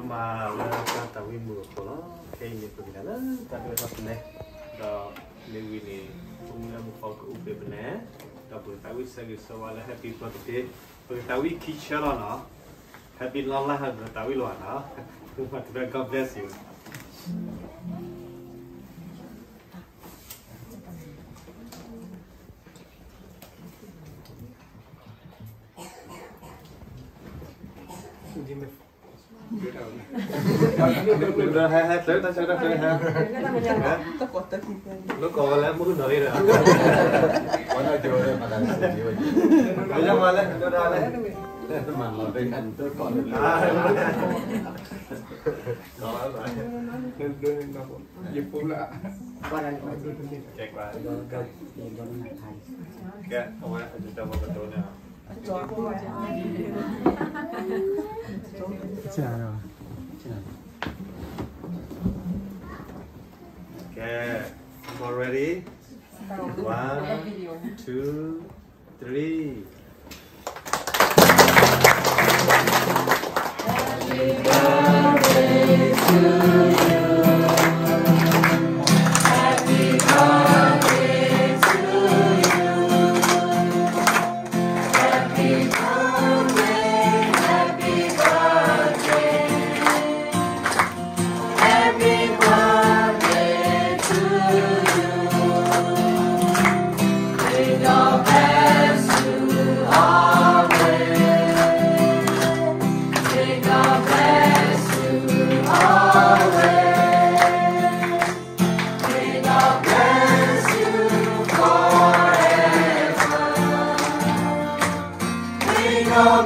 mà là tao vi mưa của nó cái gì cũng là nó tao đưa thật này đó nếu như này cũng là một phần của UP bên này tao vừa tao vi sẽ gửi sau là happy birthday vừa tao vi khi chơi nó happy long life hơn tao vi loạn nó mà tụi God bless you hai tới ta sẽ ra chơi ha lúc còn là muốn nói rồi có nói chơi mà là gì vậy bây giờ mà lên tôi ra lên để tôi mà bên anh tôi còn đó rồi nên nó dịp cũng lạ qua đây chạy qua cái không á chúng ta vào cái nào Okay, all ready? 1, 2, 3. Happy birthday to you. Happy birthday to you. Happy birthday, happy birthday. Happy birthday to you. May God bless you always. May God bless you always. May God bless you forever. May God